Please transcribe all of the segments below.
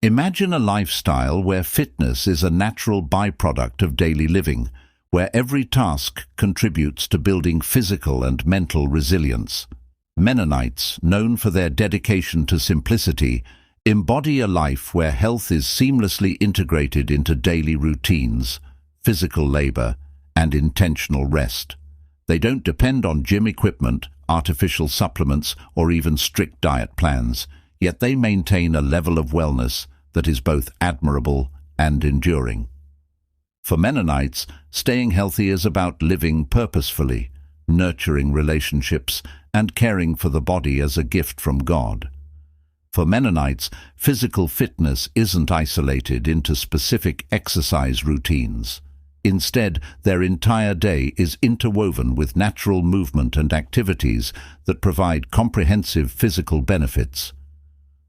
Imagine a lifestyle where fitness is a natural byproduct of daily living, where every task contributes to building physical and mental resilience. Mennonites, known for their dedication to simplicity, embody a life where health is seamlessly integrated into daily routines, physical labor, and intentional rest. They don't depend on gym equipment, artificial supplements, or even strict diet plans, yet they maintain a level of wellness that is both admirable and enduring. For Mennonites, staying healthy is about living purposefully, nurturing relationships, and caring for the body as a gift from God. For Mennonites, physical fitness isn't isolated into specific exercise routines. Instead, their entire day is interwoven with natural movement and activities that provide comprehensive physical benefits.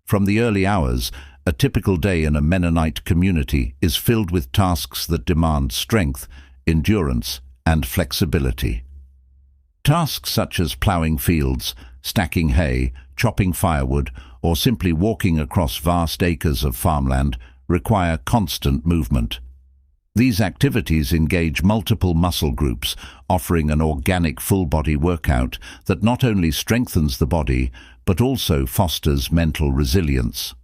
From the early hours, a typical day in a Mennonite community is filled with tasks that demand strength, endurance, and flexibility. Tasks such as plowing fields, stacking hay, chopping firewood, or simply walking across vast acres of farmland require constant movement. These activities engage multiple muscle groups, offering an organic full-body workout that not only strengthens the body, but also fosters mental resilience.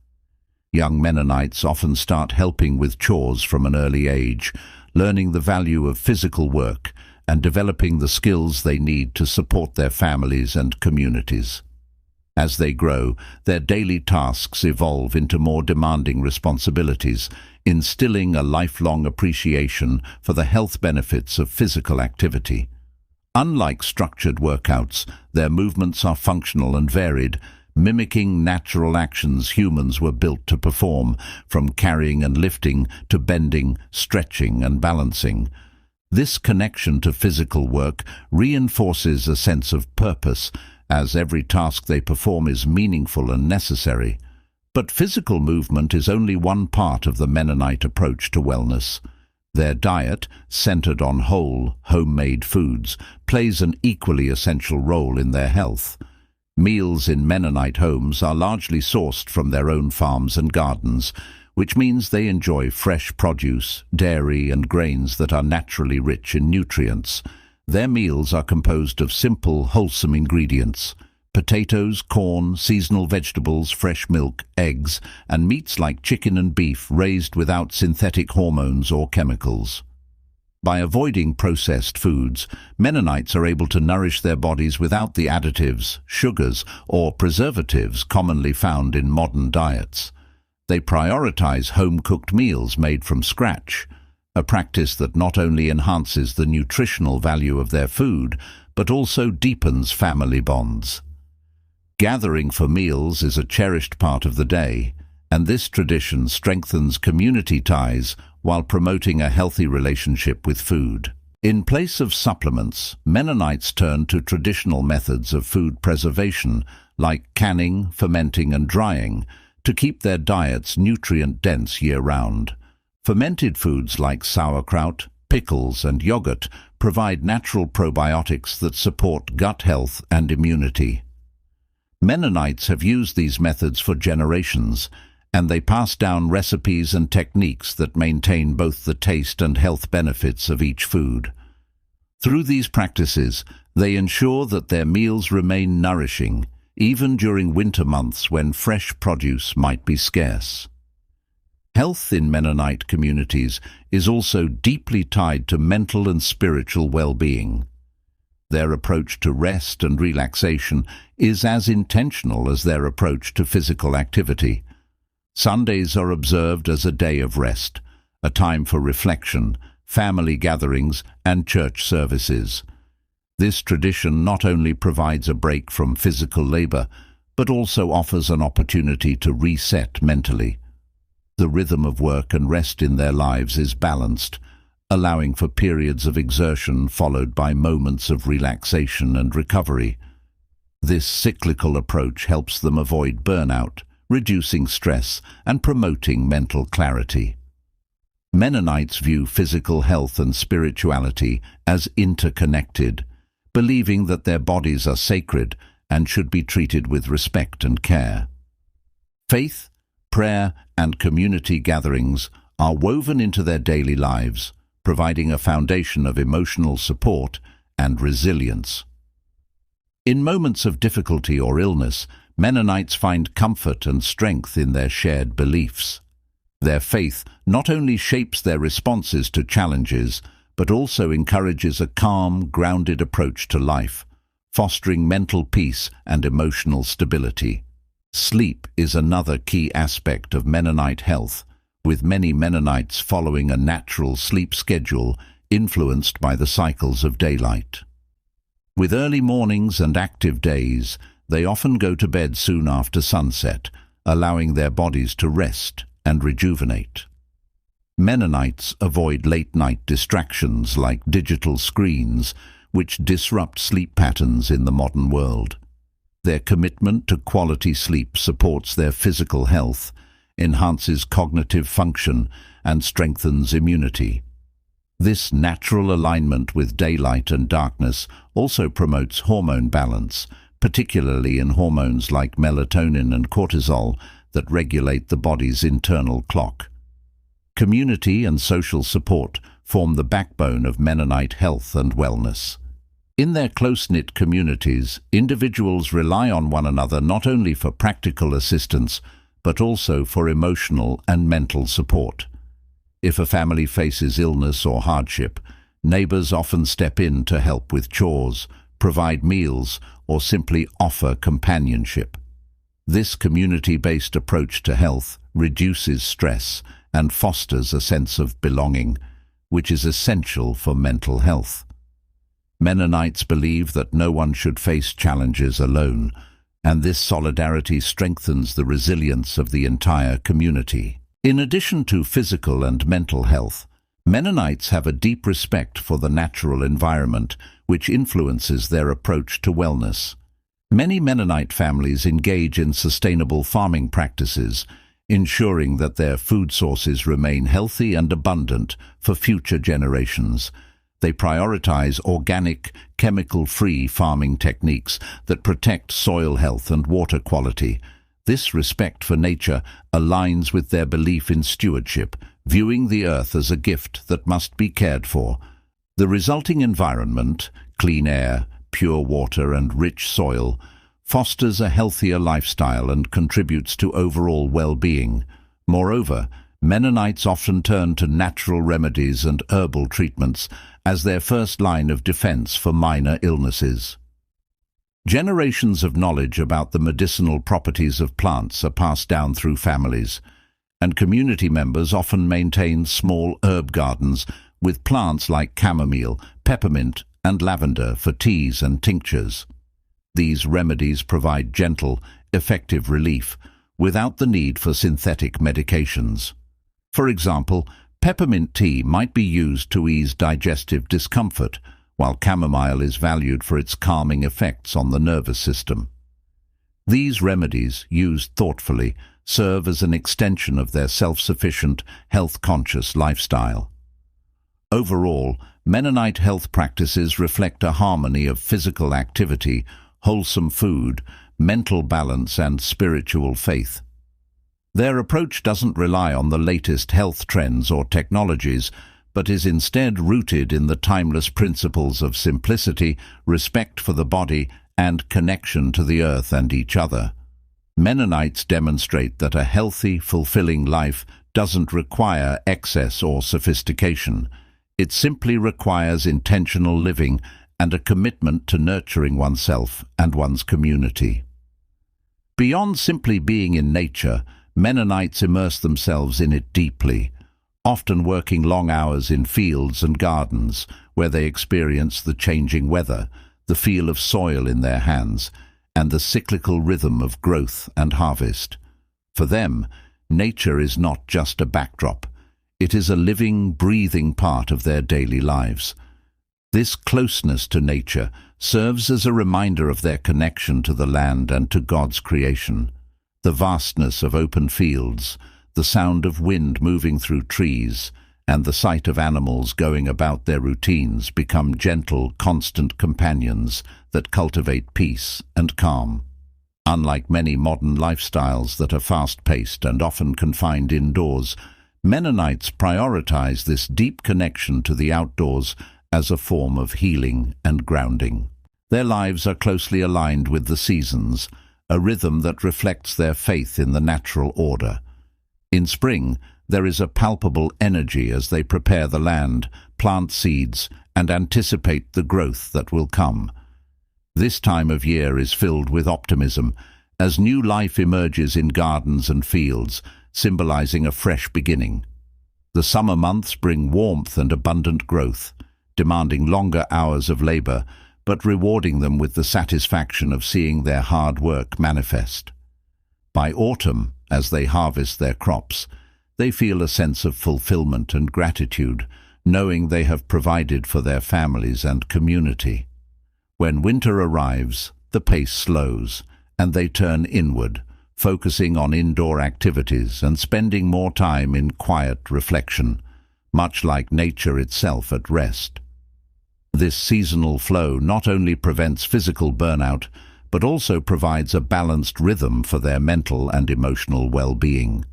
Young Mennonites often start helping with chores from an early age, learning the value of physical work and developing the skills they need to support their families and communities. As they grow, their daily tasks evolve into more demanding responsibilities, instilling a lifelong appreciation for the health benefits of physical activity. Unlike structured workouts, their movements are functional and varied, mimicking natural actions humans were built to perform, from carrying and lifting to bending, stretching, and balancing. This connection to physical work reinforces a sense of purpose, as every task they perform is meaningful and necessary. But physical movement is only one part of the Mennonite approach to wellness. Their diet, centered on whole, homemade foods, plays an equally essential role in their health. Meals in Mennonite homes are largely sourced from their own farms and gardens, which means they enjoy fresh produce, dairy, and grains that are naturally rich in nutrients. Their meals are composed of simple, wholesome ingredients: potatoes, corn, seasonal vegetables, fresh milk, eggs, and meats like chicken and beef raised without synthetic hormones or chemicals. By avoiding processed foods, Mennonites are able to nourish their bodies without the additives, sugars, or preservatives commonly found in modern diets. They prioritize home-cooked meals made from scratch, a practice that not only enhances the nutritional value of their food, but also deepens family bonds. Gathering for meals is a cherished part of the day, and this tradition strengthens community ties while promoting a healthy relationship with food. In place of supplements, Mennonites turn to traditional methods of food preservation, like canning, fermenting, and drying, to keep their diets nutrient-dense year-round. Fermented foods like sauerkraut, pickles, and yogurt provide natural probiotics that support gut health and immunity. Mennonites have used these methods for generations, and they pass down recipes and techniques that maintain both the taste and health benefits of each food. Through these practices, they ensure that their meals remain nourishing, even during winter months when fresh produce might be scarce. Health in Mennonite communities is also deeply tied to mental and spiritual well-being. Their approach to rest and relaxation is as intentional as their approach to physical activity. Sundays are observed as a day of rest, a time for reflection, family gatherings, and church services. This tradition not only provides a break from physical labor, but also offers an opportunity to reset mentally. The rhythm of work and rest in their lives is balanced, allowing for periods of exertion followed by moments of relaxation and recovery. This cyclical approach helps them avoid burnout, reducing stress, and promoting mental clarity. Mennonites view physical health and spirituality as interconnected, believing that their bodies are sacred and should be treated with respect and care. Faith, prayer, and community gatherings are woven into their daily lives, providing a foundation of emotional support and resilience. In moments of difficulty or illness, Mennonites find comfort and strength in their shared beliefs. Their faith not only shapes their responses to challenges, but also encourages a calm, grounded approach to life, fostering mental peace and emotional stability. Sleep is another key aspect of Mennonite health, with many Mennonites following a natural sleep schedule influenced by the cycles of daylight. With early mornings and active days, they often go to bed soon after sunset, allowing their bodies to rest and rejuvenate. Mennonites avoid late-night distractions like digital screens, which disrupt sleep patterns in the modern world. Their commitment to quality sleep supports their physical health, enhances cognitive function, and strengthens immunity. This natural alignment with daylight and darkness also promotes hormone balance, particularly in hormones like melatonin and cortisol that regulate the body's internal clock. Community and social support form the backbone of Mennonite health and wellness. In their close-knit communities, individuals rely on one another not only for practical assistance, but also for emotional and mental support. If a family faces illness or hardship, neighbors often step in to help with chores, provide meals, or simply offer companionship. This community-based approach to health reduces stress and fosters a sense of belonging, which is essential for mental health. Mennonites believe that no one should face challenges alone, and this solidarity strengthens the resilience of the entire community. In addition to physical and mental health, Mennonites have a deep respect for the natural environment, which influences their approach to wellness. Many Mennonite families engage in sustainable farming practices, ensuring that their food sources remain healthy and abundant for future generations. They prioritize organic, chemical-free farming techniques that protect soil health and water quality. This respect for nature aligns with their belief in stewardship, viewing the earth as a gift that must be cared for. The resulting environment, clean air, pure water, and rich soil, fosters a healthier lifestyle and contributes to overall well-being. Moreover, Mennonites often turn to natural remedies and herbal treatments as their first line of defense for minor illnesses. Generations of knowledge about the medicinal properties of plants are passed down through families, and community members often maintain small herb gardens with plants like chamomile, peppermint, and lavender for teas and tinctures. These remedies provide gentle, effective relief without the need for synthetic medications. For example, peppermint tea might be used to ease digestive discomfort, while chamomile is valued for its calming effects on the nervous system. These remedies, used thoughtfully, serve as an extension of their self-sufficient, health-conscious lifestyle. Overall, Mennonite health practices reflect a harmony of physical activity, wholesome food, mental balance, and spiritual faith. Their approach doesn't rely on the latest health trends or technologies, but is instead rooted in the timeless principles of simplicity, respect for the body, and connection to the earth and each other. Mennonites demonstrate that a healthy, fulfilling life doesn't require excess or sophistication. It simply requires intentional living and a commitment to nurturing oneself and one's community. Beyond simply being in nature, Mennonites immerse themselves in it deeply, often working long hours in fields and gardens where they experience the changing weather, the feel of soil in their hands, and the cyclical rhythm of growth and harvest. For them, nature is not just a backdrop. It is a living, breathing part of their daily lives. This closeness to nature serves as a reminder of their connection to the land and to God's creation. The vastness of open fields, the sound of wind moving through trees, and the sight of animals going about their routines become gentle, constant companions that cultivate peace and calm. Unlike many modern lifestyles that are fast-paced and often confined indoors, Mennonites prioritize this deep connection to the outdoors as a form of healing and grounding. Their lives are closely aligned with the seasons, a rhythm that reflects their faith in the natural order. In spring, there is a palpable energy as they prepare the land, plant seeds, and anticipate the growth that will come. This time of year is filled with optimism, as new life emerges in gardens and fields, symbolizing a fresh beginning. The summer months bring warmth and abundant growth, demanding longer hours of labor, but rewarding them with the satisfaction of seeing their hard work manifest. By autumn, as they harvest their crops, they feel a sense of fulfillment and gratitude, knowing they have provided for their families and community. When winter arrives, the pace slows, and they turn inward, focusing on indoor activities and spending more time in quiet reflection, much like nature itself at rest. This seasonal flow not only prevents physical burnout, but also provides a balanced rhythm for their mental and emotional well-being.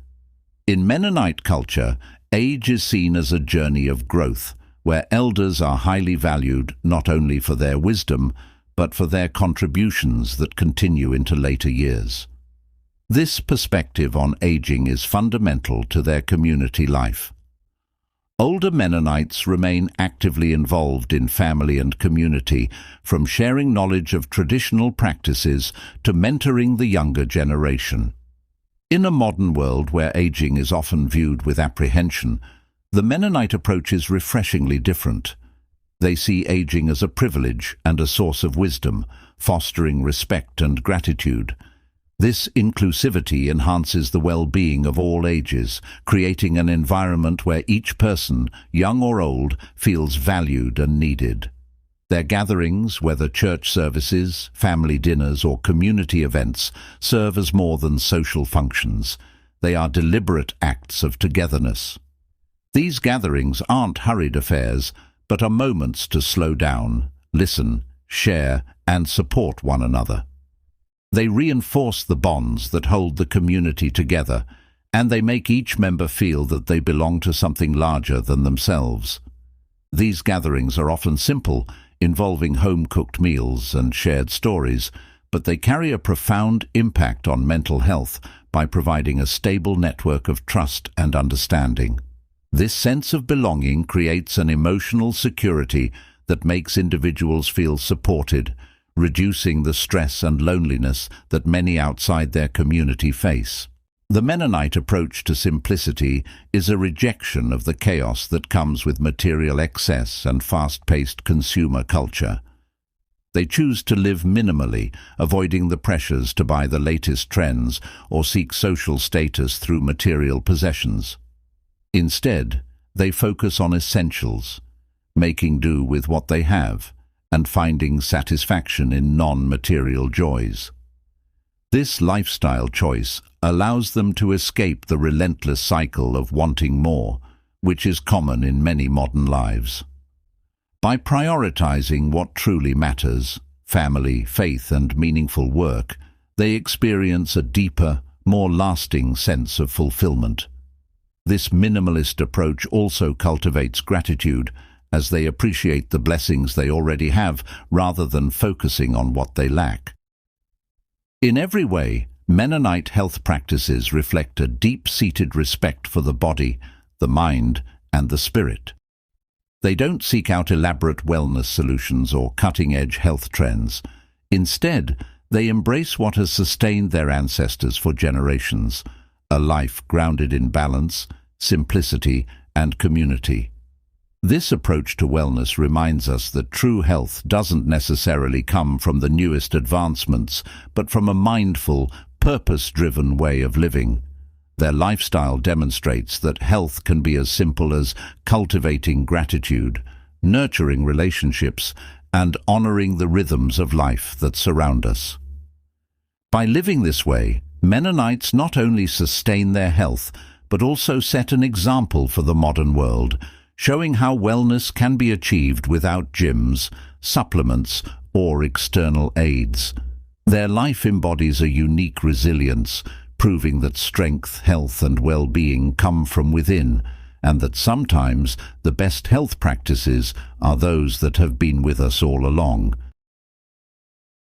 In Mennonite culture, age is seen as a journey of growth, where elders are highly valued not only for their wisdom, but for their contributions that continue into later years. This perspective on aging is fundamental to their community life. Older Mennonites remain actively involved in family and community, from sharing knowledge of traditional practices to mentoring the younger generation. In a modern world where aging is often viewed with apprehension, the Mennonite approach is refreshingly different. They see aging as a privilege and a source of wisdom, fostering respect and gratitude. This inclusivity enhances the well-being of all ages, creating an environment where each person, young or old, feels valued and needed. Their gatherings, whether church services, family dinners, or community events, serve as more than social functions. They are deliberate acts of togetherness. These gatherings aren't hurried affairs, but are moments to slow down, listen, share, and support one another. They reinforce the bonds that hold the community together, and they make each member feel that they belong to something larger than themselves. These gatherings are often simple, involving home-cooked meals and shared stories, but they carry a profound impact on mental health by providing a stable network of trust and understanding. This sense of belonging creates an emotional security that makes individuals feel supported, reducing the stress and loneliness that many outside their community face. The Mennonite approach to simplicity is a rejection of the chaos that comes with material excess and fast-paced consumer culture. They choose to live minimally, avoiding the pressures to buy the latest trends or seek social status through material possessions. Instead, they focus on essentials, making do with what they have, and finding satisfaction in non-material joys. This lifestyle choice allows them to escape the relentless cycle of wanting more, which is common in many modern lives. By prioritizing what truly matters, family, faith, and meaningful work, they experience a deeper, more lasting sense of fulfillment. This minimalist approach also cultivates gratitude, as they appreciate the blessings they already have rather than focusing on what they lack. In every way, Mennonite health practices reflect a deep-seated respect for the body, the mind, and the spirit. They don't seek out elaborate wellness solutions or cutting-edge health trends. Instead, they embrace what has sustained their ancestors for generations, a life grounded in balance, simplicity, and community. This approach to wellness reminds us that true health doesn't necessarily come from the newest advancements, but from a mindful, purpose-driven way of living. Their lifestyle demonstrates that health can be as simple as cultivating gratitude, nurturing relationships, and honoring the rhythms of life that surround us. By living this way, Mennonites not only sustain their health, but also set an example for the modern world, showing how wellness can be achieved without gyms, supplements, or external aids. Their life embodies a unique resilience, proving that strength, health and well-being come from within, and that sometimes the best health practices are those that have been with us all along.